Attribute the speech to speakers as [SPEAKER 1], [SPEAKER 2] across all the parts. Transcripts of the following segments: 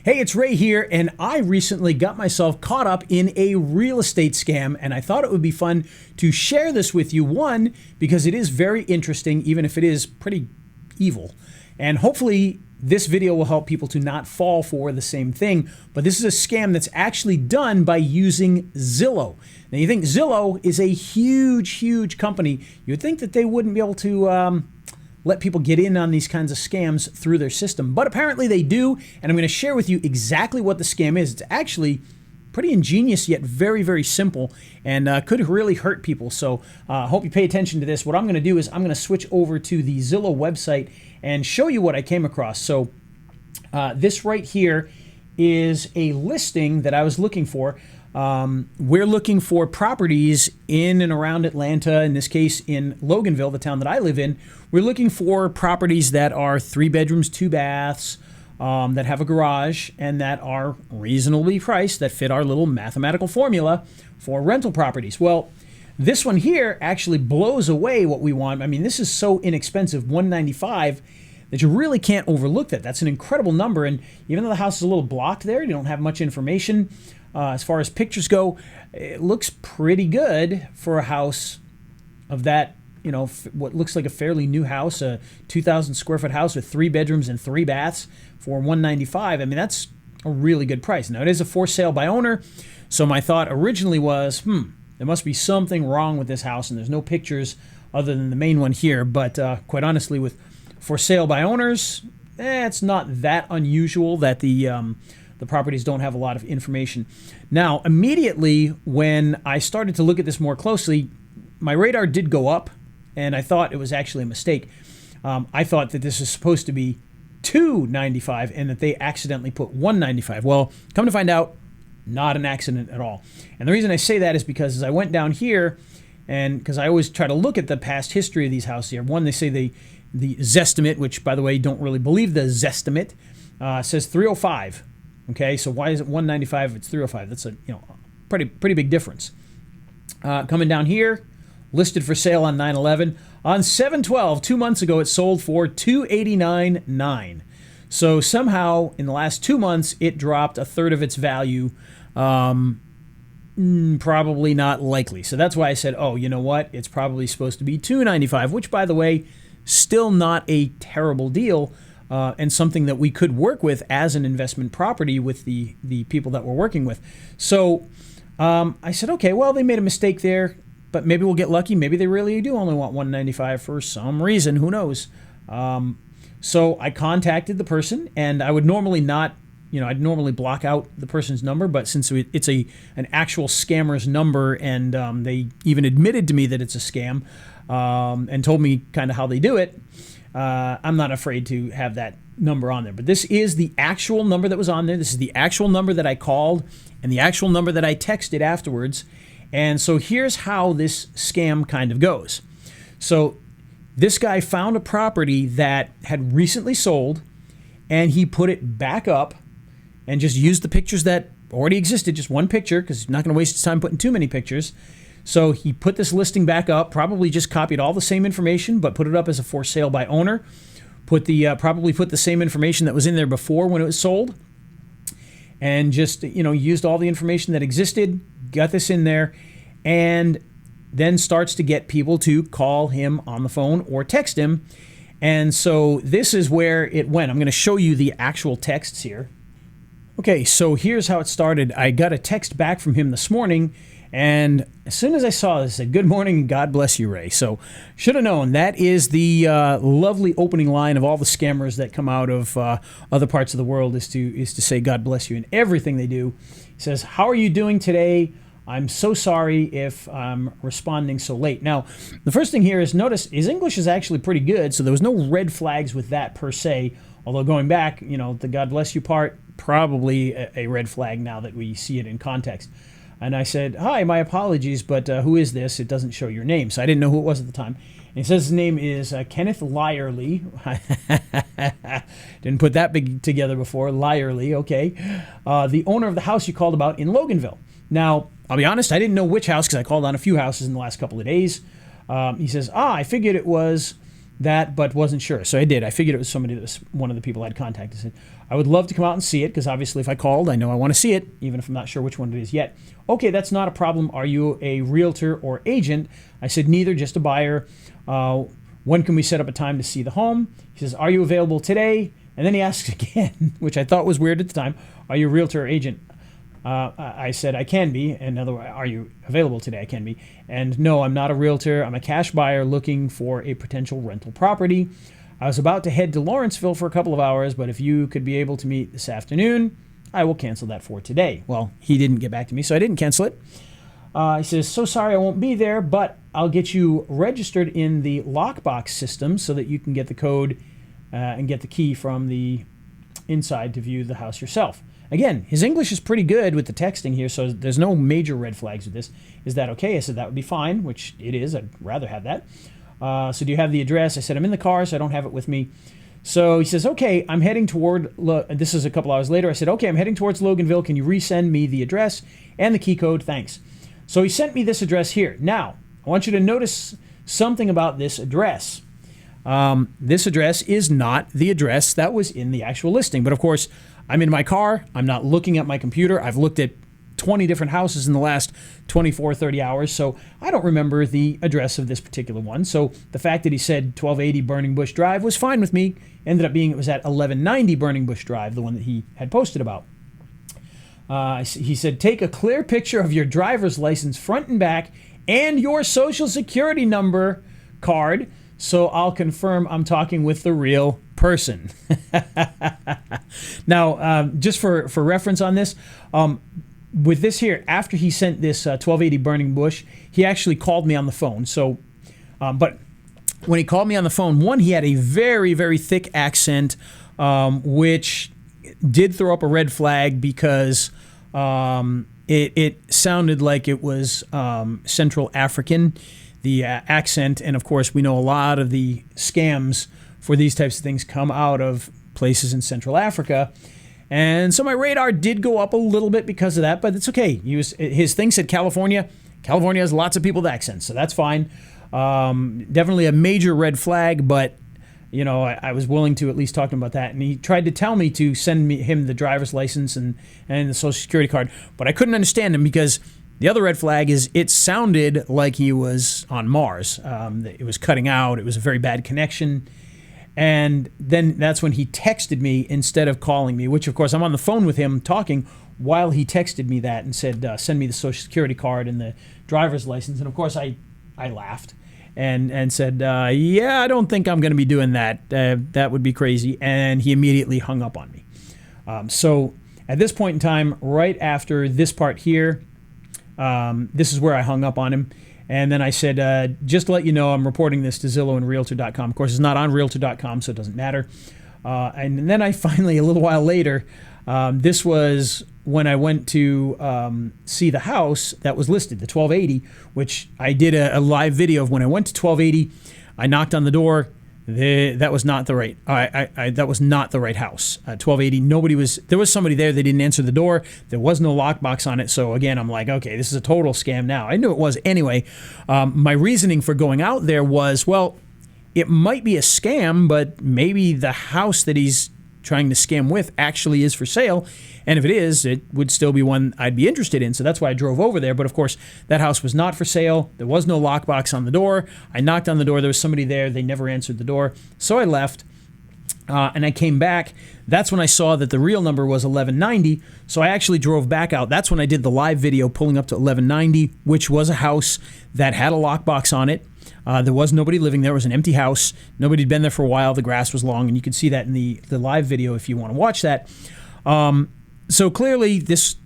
[SPEAKER 1] Hey, it's Ray here, and I recently got myself caught up in a real estate scam, and I thought it would be fun to share this with you. One, because it is very interesting, even if it is pretty evil. And hopefully this video will help people to not fall for the same thing. But this is a scam that's actually done by using Zillow. Now, you think Zillow is a huge company. You'd think that they wouldn't be able to let people get in on these kinds of scams through their system. But apparently they do, and I'm going to share with you exactly what the scam is. It's actually pretty ingenious, yet very simple, and could really hurt people. So I hope you pay attention to this. What I'm going to do is I'm going to switch over to the Zillow website and show you what I came across. So this right here is a listing that I was looking for. We're looking for properties in and around Atlanta, in this case in Loganville, the town that I live in. We're looking for properties that are 3 bedrooms, 2 baths, that have a garage, and that are reasonably priced, that fit our little mathematical formula for rental properties. Well, this one here actually blows away what we want. I mean, this is so inexpensive, $195, that you really can't overlook that. That's an incredible number, and even though the house is a little blocked there, you don't have much information. As far as pictures go, it looks pretty good for a house of that, you know, what looks like a fairly new house, a 2,000 square foot house with 3 bedrooms and 3 baths for $195. I mean, that's a really good price. Now, it is a for sale by owner, so my thought originally was, there must be something wrong with this house, and there's no pictures other than the main one here. But quite honestly, with for sale by owners, it's not that unusual that the properties don't have a lot of information. Now, immediately when I started to look at this more closely, my radar did go up, and I thought it was actually a mistake. I thought that this is supposed to be $295 and that they accidentally put $195. Well, come to find out, not an accident at all. And the reason I say that is because as I went down here, and because I always try to look at the past history of these houses here. One, they say the Zestimate, which, by the way, don't really believe the Zestimate, says 305. Okay, so why is it 195 if it's 305? That's a pretty big difference. Coming down here, listed for sale on 9/11. On 7/12, 2 months ago, it sold for $289,900. So somehow, in the last 2 months, it dropped a third of its value. Probably not likely. So that's why I said, oh, you know what? It's probably supposed to be $295, which, by the way, still not a terrible deal. And something that we could work with as an investment property with the people that we're working with. So I said, okay, well, they made a mistake there, but maybe we'll get lucky. Maybe they really do only want $195 for some reason. Who knows? So I contacted the person, and I would normally not, I'd normally block out the person's number, but since it's an actual scammer's number, and they even admitted to me that it's a scam, and told me kind of how they do it, I'm not afraid to have that number on there. But this is the actual number that was on there. This is the actual number that I called and the actual number that I texted afterwards. And so here's how this scam kind of goes. So this guy found a property that had recently sold, and he put it back up and just used the pictures that already existed, just one picture, because he's not going to waste his time putting too many pictures. So he put this listing back up, probably just copied all the same information, but put it up as a for sale by owner. Probably put the same information that was in there before when it was sold, and just used all the information that existed, got this in there, and then starts to get people to call him on the phone or text him. And so this is where it went. I'm going to show you the actual texts here. Okay, so here's how it started. I got a text back from him this morning. And as soon as I saw this, I said, "Good morning, God bless you, Ray." So should have known. That is the lovely opening line of all the scammers that come out of other parts of the world is to say God bless you in everything they do. He says, "How are you doing today? I'm so sorry if I'm responding so late." Now, the first thing here is notice his English is actually pretty good, so there was no red flags with that per se. Although going back, the God bless you part, probably a red flag now that we see it in context. And I said, "Hi, my apologies, but who is this? It doesn't show your name." So I didn't know who it was at the time. And he says his name is Kenneth Lyerly. Didn't put that big together before. Lyerly, okay. The owner of the house you called about in Loganville. Now, I'll be honest, I didn't know which house because I called on a few houses in the last couple of days. He says, I figured it was that, but wasn't sure. So I did. I figured it was somebody that was one of the people I'd contacted. I said, I would love to come out and see it, because obviously if I called, I know I want to see it, even if I'm not sure which one it is yet. Okay, that's not a problem. Are you a realtor or agent? I said, neither, just a buyer. When can we set up a time to see the home? He says, are you available today? And then he asks again, which I thought was weird at the time, are you a realtor or agent? I said, I can be. In other words, are you available today? I can be. And no, I'm not a realtor. I'm a cash buyer looking for a potential rental property. I was about to head to Lawrenceville for a couple of hours, but if you could be able to meet this afternoon, I will cancel that for today. Well, he didn't get back to me, so I didn't cancel it. He says, so sorry I won't be there, but I'll get you registered in the lockbox system so that you can get the code and get the key from the inside to view the house yourself. Again, his English is pretty good with the texting here, so there's no major red flags with this. Is that okay? I said, that would be fine, which it is. I'd rather have that. So do you have the address? I said, I'm in the car, so I don't have it with me. So he says, okay, I'm heading toward, this is a couple hours later. I said, okay, I'm heading towards Loganville. Can you resend me the address and the key code? Thanks. So he sent me this address here. Now, I want you to notice something about this address. This address is not the address that was in the actual listing. But of course, I'm in my car. I'm not looking at my computer. I've looked at 20 different houses in the last 24, 30 hours. So I don't remember the address of this particular one. So the fact that he said 1280 Burning Bush Drive was fine with me. Ended up being it was at 1190 Burning Bush Drive, the one that he had posted about. He said, take a clear picture of your driver's license front and back and your social security number card, so I'll confirm I'm talking with the real person. Now, just for reference on this, with this here, after he sent this 1280 Burning Bush, he actually called me on the phone. So, but when he called me on the phone, one, he had a very, very thick accent, which did throw up a red flag because it sounded like it was Central African, the accent. And of course, we know a lot of the scams for these types of things come out of places in Central Africa. And so my radar did go up a little bit because of that, but it's okay. His thing said California. California has lots of people with accents, so that's fine. Definitely a major red flag, but you know, I was willing to at least talk to him about that. And he tried to tell me to send him the driver's license and the social security card, but I couldn't understand him because the other red flag is it sounded like he was on Mars. It was cutting out. It was a very bad connection. And then that's when he texted me instead of calling me, which, of course, I'm on the phone with him talking while he texted me that and said, send me the social security card and the driver's license. And, of course, I laughed and said, yeah, I don't think I'm going to be doing that. That would be crazy. And he immediately hung up on me. So at this point in time, right after this part here, this is where I hung up on him. And then I said, just to let you know, I'm reporting this to Zillow and Realtor.com. Of course, it's not on Realtor.com, so it doesn't matter. And then I finally, a little while later, this was when I went to see the house that was listed, the 1280, which I did a live video of when I went to 1280. I knocked on the door. That was not the right. That was not the right house. 1280. There was somebody there. They didn't answer the door. There was no lockbox on it. So again, I'm like, okay, this is a total scam now. I knew it was anyway. My reasoning for going out there was, well, it might be a scam, but maybe the house that he's trying to scam with actually is for sale. And if it is, it would still be one I'd be interested in. So that's why I drove over there. But of course, that house was not for sale. There was no lockbox on the door. I knocked on the door. There was somebody there. They never answered the door. So I left and I came back. That's when I saw that the real number was 1190. So I actually drove back out. That's when I did the live video pulling up to 1190, which was a house that had a lockbox on it. There was nobody living there. It was an empty house. Nobody had been there for a while. The grass was long, and you can see that in the live video if you want to watch that. So clearly, this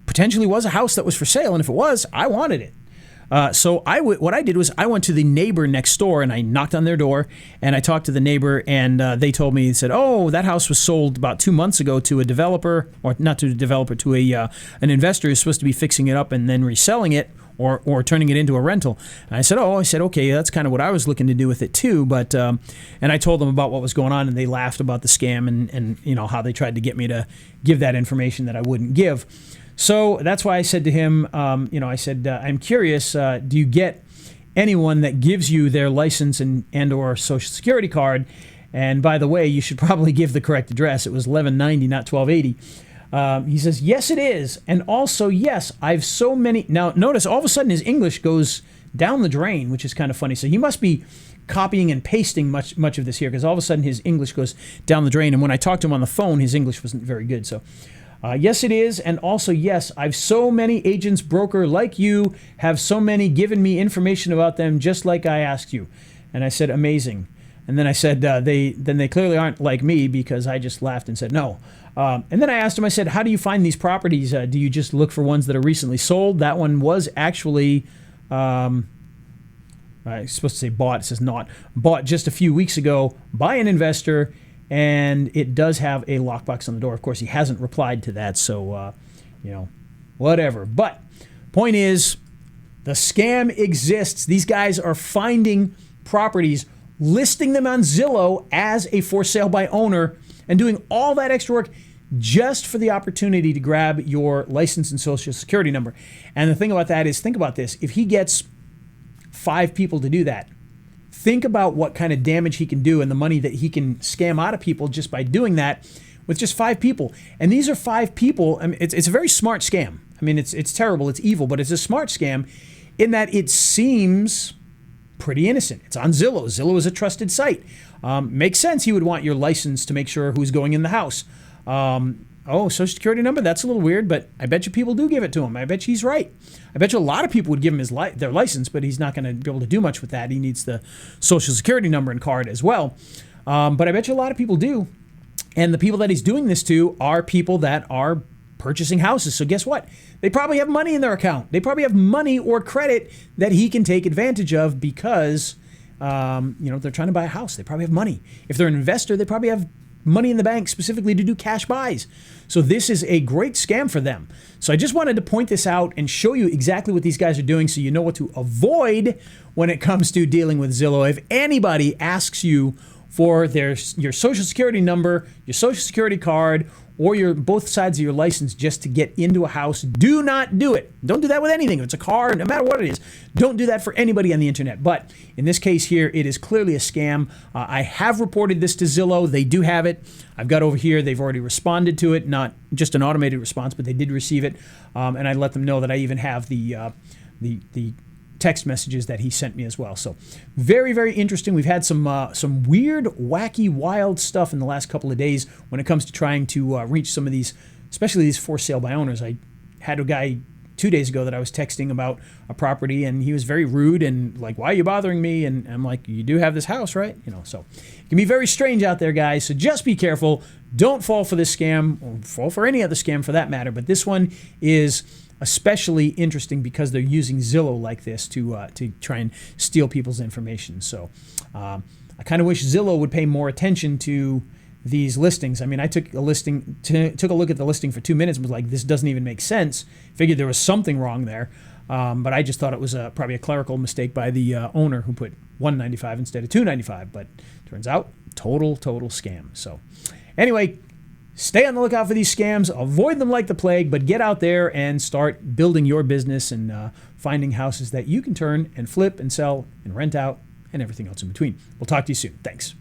[SPEAKER 1] potentially was a house that was for sale, and if it was, I wanted it. So what I did was I went to the neighbor next door, and I knocked on their door, and I talked to the neighbor, and they told me, said, oh, that house was sold about 2 months ago to a developer, or not to a developer, to an investor who's supposed to be fixing it up and then reselling it, or turning it into a rental. And I said, okay, that's kind of what I was looking to do with it too. But and I told them about what was going on, and they laughed about the scam and you know how they tried to get me to give that information that I wouldn't give. So that's why I said to him, I said, I'm curious, do you get anyone that gives you their license and or social security card. And by the way, you should probably give the correct address. It was 1190, not 1280. He says, yes, it is. And also, yes, I've so many. Now, notice all of a sudden his English goes down the drain, which is kind of funny. So he must be copying and pasting much of this here, because all of a sudden his English goes down the drain. And when I talked to him on the phone, his English wasn't very good. So yes, it is. And also, yes, I've so many agents, broker like you, have so many given me information about them, just like I asked you. And I said, amazing. And then I said, they clearly aren't like me, because I just laughed and said, no. And then I asked him, I said, how do you find these properties? Do you just look for ones that are recently sold? That one was actually, I'm supposed to say bought. It says not. Bought just a few weeks ago by an investor, and it does have a lockbox on the door. Of course, he hasn't replied to that, so, whatever. But point is, the scam exists. These guys are finding properties, listing them on Zillow as a for sale by owner, and doing all that extra work just for the opportunity to grab your license and social security number. And the thing about that is, think about this. If he gets 5 people to do that, think about what kind of damage he can do and the money that he can scam out of people just by doing that with just 5 people. And these are 5 people. I mean, it's a very smart scam. I mean, it's terrible, it's evil, but it's a smart scam in that it seems pretty innocent. It's on Zillow. Zillow is a trusted site. Makes sense he would want your license to make sure who's going in the house. Social security number? That's a little weird, but I bet you people do give it to him. I bet you he's right. I bet you a lot of people would give him their license, but he's not going to be able to do much with that. He needs the social security number and card as well. But I bet you a lot of people do. And the people that he's doing this to are people that are purchasing houses. So guess what? They probably have money in their account. They probably have money or credit that he can take advantage of because, they're trying to buy a house. They probably have money. If they're an investor, they probably have money in the bank specifically to do cash buys. So this is a great scam for them. So I just wanted to point this out and show you exactly what these guys are doing so you know what to avoid when it comes to dealing with Zillow. If anybody asks you for your social security number, your social security card, or both sides of your license just to get into a house, do not do it. Don't do that with anything. If it's a car, no matter what it is, don't do that for anybody on the internet. But in this case here, it is clearly a scam. I have reported this to Zillow. They do have it. I've got over here, they've already responded to it, not just an automated response, but they did receive it. And I let them know that I even have the text messages that he sent me as well. So very, very interesting. We've had some weird, wacky, wild stuff in the last couple of days when it comes to trying to reach some of these, especially these for sale by owners. I had a guy 2 days ago that I was texting about a property, and he was very rude and like, why are you bothering me? And I'm like, you do have this house, right? So it can be very strange out there, guys. So just be careful. Don't fall for this scam, or fall for any other scam for that matter. But this one is especially interesting because they're using Zillow like this to try and steal people's information. So I kind of wish Zillow would pay more attention to these listings. I mean, I took a look at the listing for 2 minutes and was like, this doesn't even make sense. Figured there was something wrong there, but I just thought it was probably a clerical mistake by the owner who put $195 instead of $295. But turns out, total scam. So anyway, stay on the lookout for these scams. Avoid them like the plague, but get out there and start building your business and finding houses that you can turn and flip and sell and rent out and everything else in between. We'll talk to you soon. Thanks.